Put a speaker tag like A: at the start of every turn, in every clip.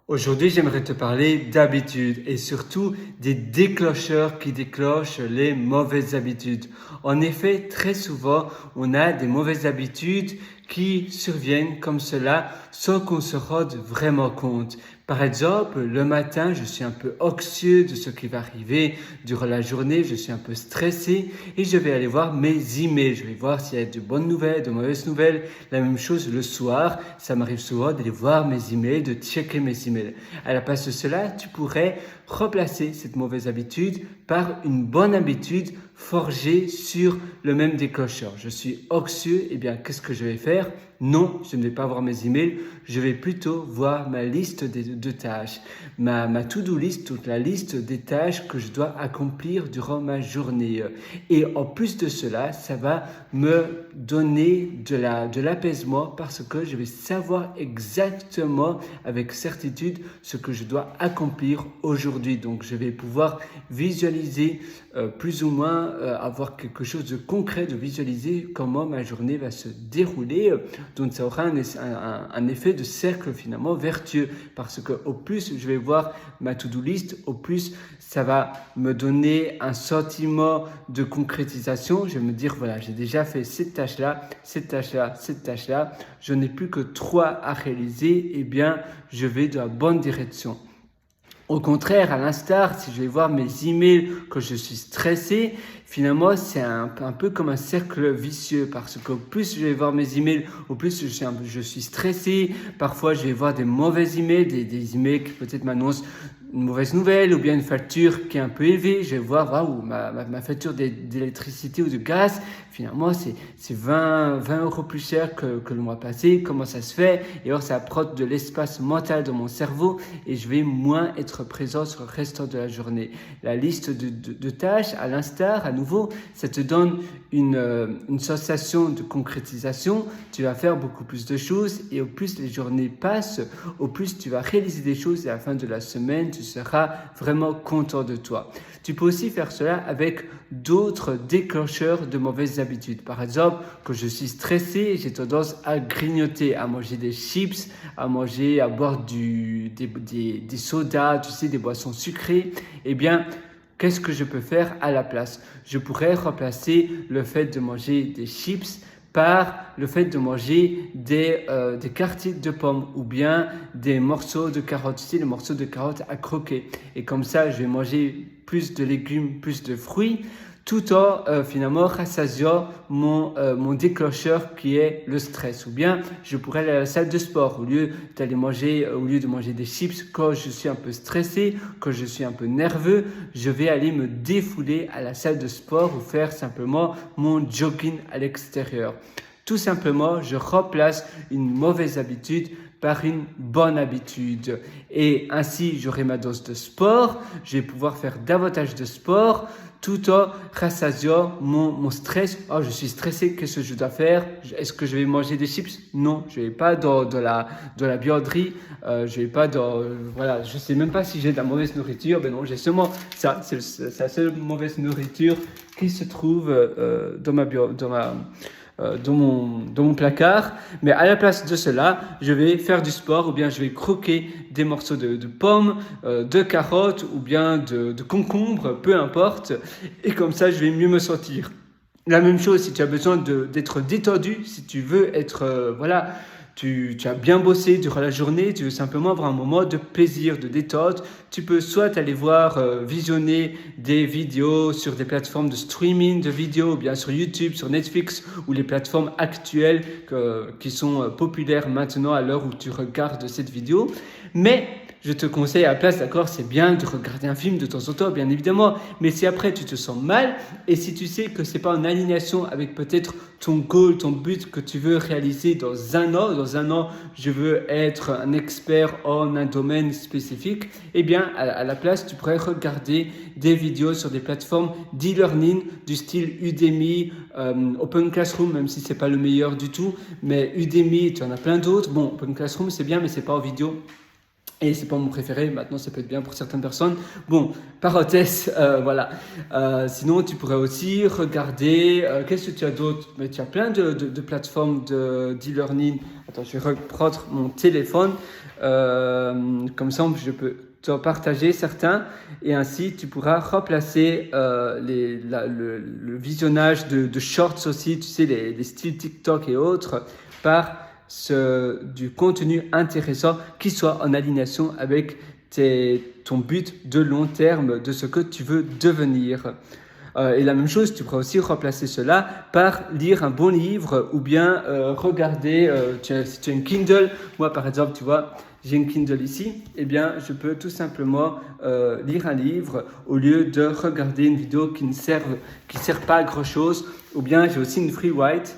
A: Aujourd'hui, j'aimerais te parler d'habitudes et surtout des déclencheurs qui déclenchent les mauvaises habitudes. En effet, très souvent, on a des mauvaises habitudes qui surviennent comme cela sans qu'on se rende vraiment compte. Par exemple, le matin, je suis un peu anxieux de ce qui va arriver durant la journée, je suis un peu stressé et je vais aller voir mes emails. Je vais voir s'il y a de bonnes nouvelles, de mauvaises nouvelles. La même chose le soir, ça m'arrive souvent d'aller voir mes emails, de checker mes emails. À la place de cela, tu pourrais remplacer cette mauvaise habitude par une bonne habitude forgée sur le même déclencheur. Je suis anxieux, eh bien, qu'est-ce que je vais faire? Non, je ne vais pas voir mes emails, je vais plutôt voir ma liste de tâches, ma to-do list, toute la liste des tâches que je dois accomplir durant ma journée. Et en plus de cela, ça va me donner de l'apaisement parce que je vais savoir exactement avec certitude ce que je dois accomplir aujourd'hui. Donc, je vais pouvoir visualiser plus ou moins, avoir quelque chose de concret, de visualiser comment ma journée va se dérouler. Donc ça aura un effet de cercle finalement vertueux parce que au plus je vais voir ma to-do list, au plus ça va me donner un sentiment de concrétisation. Je vais me dire voilà, j'ai déjà fait cette tâche-là, cette tâche-là, cette tâche-là, je n'ai plus que 3 à réaliser, eh bien je vais dans la bonne direction. Au contraire, à l'instar, si je vais voir mes emails que je suis stressé, finalement, c'est un peu comme un cercle vicieux parce qu'au plus je vais voir mes emails, au plus je suis stressé. Parfois, je vais voir des mauvais emails, des emails qui peut-être m'annoncent une mauvaise nouvelle ou bien une facture qui est un peu élevée. Je vais voir, waouh, ma facture d'électricité ou de gaz, finalement, c'est 20 euros plus cher que le mois passé. Comment ça se fait? Et alors, ça prend de l'espace mental dans mon cerveau et je vais moins être présent sur le restant de la journée. La liste de tâches, à l'instar, à nouveau, ça te donne une sensation de concrétisation. Tu vas faire beaucoup plus de choses et au plus les journées passent, au plus tu vas réaliser des choses et à la fin de la semaine, tu seras vraiment content de toi. Tu peux aussi faire cela avec d'autres déclencheurs de mauvaises habitudes. Par exemple, quand je suis stressé, j'ai tendance à grignoter, à manger des chips, à boire des sodas, tu sais, des boissons sucrées. Eh bien, qu'est-ce que je peux faire à la place? Je pourrais remplacer le fait de manger des chips par le fait de manger des quartiers de pommes ou bien des morceaux de carottes, tu sais, les morceaux de carottes à croquer. Et comme ça, je vais manger plus de légumes, plus de fruits, tout en finalement rassasiant mon déclencheur qui est le stress. Ou bien je pourrais aller à la salle de sport au lieu de manger des chips quand je suis un peu stressé, quand je suis un peu nerveux, je vais aller me défouler à la salle de sport ou faire simplement mon jogging à l'extérieur. Tout simplement, je remplace une mauvaise habitude par une bonne habitude. Et ainsi, j'aurai ma dose de sport, je vais pouvoir faire davantage de sport tout en rassasiant mon stress. Oh, je suis stressé, qu'est-ce que je dois faire? Est-ce que je vais manger des chips? Non, je vais pas dans la vianderie, je vais pas voilà, je sais même pas si j'ai de la mauvaise nourriture. Ben non, j'ai seulement ça, c'est la seule mauvaise nourriture qui se trouve dans mon placard. Mais à la place de cela, je vais faire du sport ou bien je vais croquer des morceaux de pommes, de carottes ou bien de concombres, peu importe. Et comme ça, je vais mieux me sentir. La même chose si tu as besoin d'être détendu, si tu veux être, tu as bien bossé durant la journée, tu veux simplement avoir un moment de plaisir, de détente. Tu peux soit aller voir, visionner des vidéos sur des plateformes de streaming de vidéos, ou bien sur YouTube, sur Netflix, ou les plateformes actuelles qui sont populaires maintenant à l'heure où tu regardes cette vidéo. Mais je te conseille à la place, d'accord, c'est bien de regarder un film de temps en temps, bien évidemment, mais si après tu te sens mal et si tu sais que c'est pas en alignation avec peut-être ton goal, ton but que tu veux réaliser dans un an, je veux être un expert en un domaine spécifique, eh bien, à la place, tu pourrais regarder des vidéos sur des plateformes d'e-learning du style Udemy, Open Classroom, même si c'est pas le meilleur du tout, mais Udemy, tu en as plein d'autres. Bon, Open Classroom, c'est bien, mais c'est pas en vidéo. Et c'est pas mon préféré, maintenant ça peut être bien pour certaines personnes. Bon, parenthèse, voilà. Sinon, tu pourrais aussi regarder, qu'est-ce que tu as d'autre? Mais tu as plein de plateformes d'e-learning. Attends, je vais reprendre mon téléphone. Comme ça, je peux t'en partager certains. Et ainsi, tu pourras remplacer le visionnage de shorts aussi, tu sais, les styles TikTok et autres, par du contenu intéressant qui soit en alignation avec ton but de long terme, de ce que tu veux devenir. Et la même chose, tu pourras aussi remplacer cela par lire un bon livre ou bien regarder, si tu as une Kindle, moi par exemple, tu vois, j'ai une Kindle ici, eh bien je peux tout simplement lire un livre au lieu de regarder une vidéo qui ne sert pas à grand chose. Ou bien j'ai aussi une Freewrite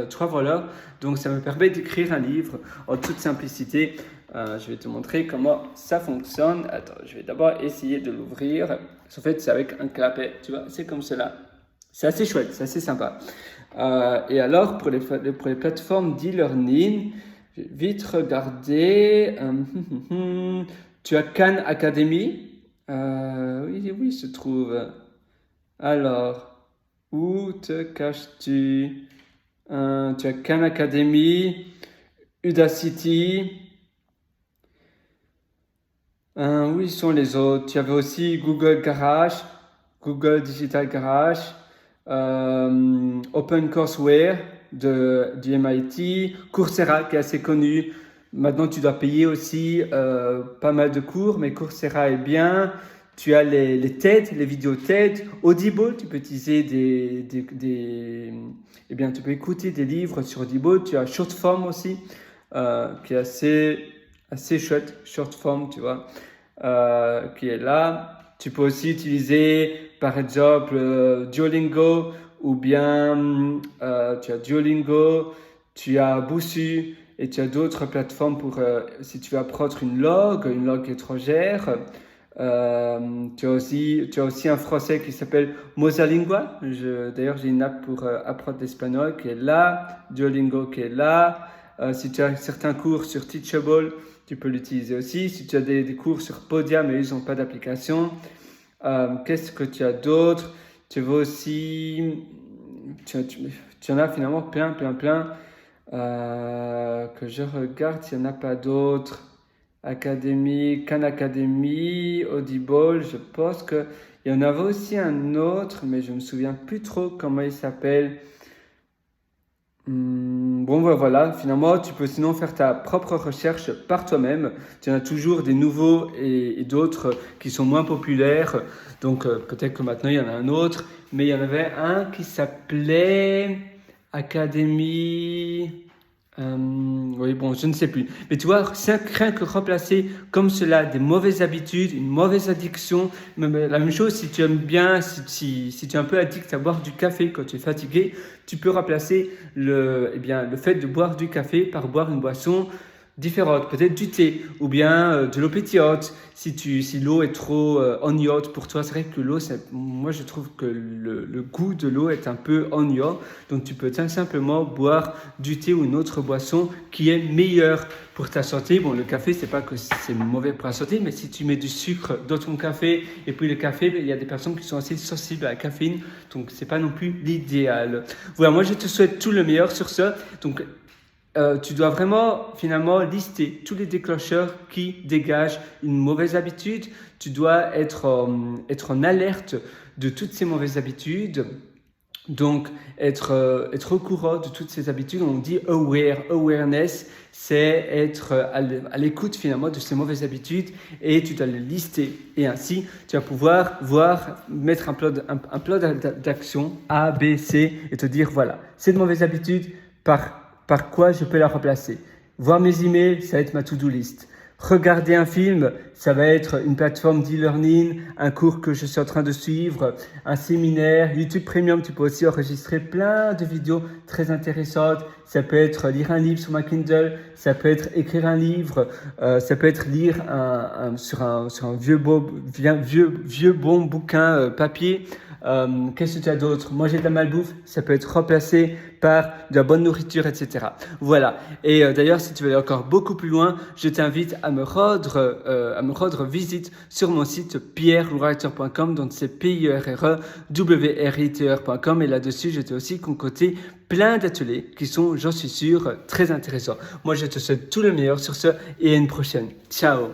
A: Traveler, donc ça me permet d'écrire un livre en toute simplicité. Je vais te montrer comment ça fonctionne. Attends, je vais d'abord essayer de l'ouvrir. En fait, c'est avec un clapet, tu vois, c'est comme cela. C'est assez chouette, c'est assez sympa. Et alors, pour les plateformes d'e-learning, je vais vite regarder. Tu as Khan Academy. Oui, il se trouve. Alors, où te caches-tu? Tu as Khan Academy, Udacity. Où ils sont les autres? Tu avais aussi Google Garage, Google Digital Garage, OpenCourseWare du MIT, Coursera qui est assez connu. Maintenant, tu dois payer aussi pas mal de cours, mais Coursera est bien. Tu as les TED, les vidéos TED, Audible, tu peux utiliser eh bien, tu peux écouter des livres sur Audible. Tu as Shortform aussi, qui est assez chouette, Shortform, tu vois, qui est là. Tu peux aussi utiliser, par exemple, Duolingo, ou bien tu as Duolingo, tu as Busuu, et tu as d'autres plateformes pour, si tu veux apprendre une langue étrangère. Tu as aussi un français qui s'appelle Mosalingua. D'ailleurs, j'ai une app pour apprendre l'espagnol qui est là, Duolingo qui est là. Si tu as certains cours sur Teachable, tu peux l'utiliser aussi. Si tu as des cours sur Podia, mais ils n'ont pas d'application. Qu'est-ce que tu as d'autre? Tu veux aussi... Tu en as finalement plein. Que je regarde s'il n'y en a pas d'autres. Khan Academy, Audible, je pense qu'il y en avait aussi un autre, mais je ne me souviens plus trop comment il s'appelle. Bon, voilà, finalement, tu peux sinon faire ta propre recherche par toi-même. Tu en as toujours des nouveaux et d'autres qui sont moins populaires. Donc, peut-être que maintenant, il y en a un autre. Mais il y en avait un qui s'appelait Academy... oui, bon, je ne sais plus. Mais tu vois, rien que remplacer comme cela des mauvaises habitudes, une mauvaise addiction. La même chose, si tu aimes bien, si tu es un peu addict à boire du café quand tu es fatigué, tu peux remplacer le fait de boire du café par boire une boisson différentes, peut-être du thé ou bien de l'eau pétillante. Si l'eau est trop ennuyante pour toi, c'est vrai que l'eau, moi je trouve que le goût de l'eau est un peu ennuyant. Donc tu peux tout simplement boire du thé ou une autre boisson qui est meilleure pour ta santé. Bon, le café, c'est pas que c'est mauvais pour la santé, mais si tu mets du sucre dans ton café, et puis le café, il y a des personnes qui sont assez sensibles à la caféine, donc c'est pas non plus l'idéal. Voilà, moi je te souhaite tout le meilleur sur ça. Donc tu dois vraiment finalement lister tous les déclencheurs qui dégagent une mauvaise habitude. Tu dois être en alerte de toutes ces mauvaises habitudes. Donc, être au courant de toutes ces habitudes, on dit awareness, c'est être à l'écoute finalement de ces mauvaises habitudes et tu dois les lister. Et ainsi, tu vas pouvoir mettre un plan d'action A, B, C et te dire voilà, cette mauvaise habitude, par quoi je peux la remplacer. Voir mes emails, ça va être ma to-do list. Regarder un film, ça va être une plateforme d'e-learning, un cours que je suis en train de suivre, un séminaire. YouTube Premium, tu peux aussi enregistrer plein de vidéos très intéressantes. Ça peut être lire un livre sur ma Kindle, ça peut être écrire un livre, ça peut être lire sur un vieux bon bouquin papier. Qu'est-ce que tu as d'autre? Manger de la malbouffe, ça peut être remplacé par de la bonne nourriture, etc. Voilà. Et d'ailleurs, si tu veux aller encore beaucoup plus loin, je t'invite à me rendre visite sur mon site pierrewriter.com, donc c'est pierrewriter.com, et là-dessus, je t'ai aussi concocté plein d'ateliers qui sont, j'en suis sûr, très intéressants. Moi, je te souhaite tout le meilleur sur ce et à une prochaine. Ciao!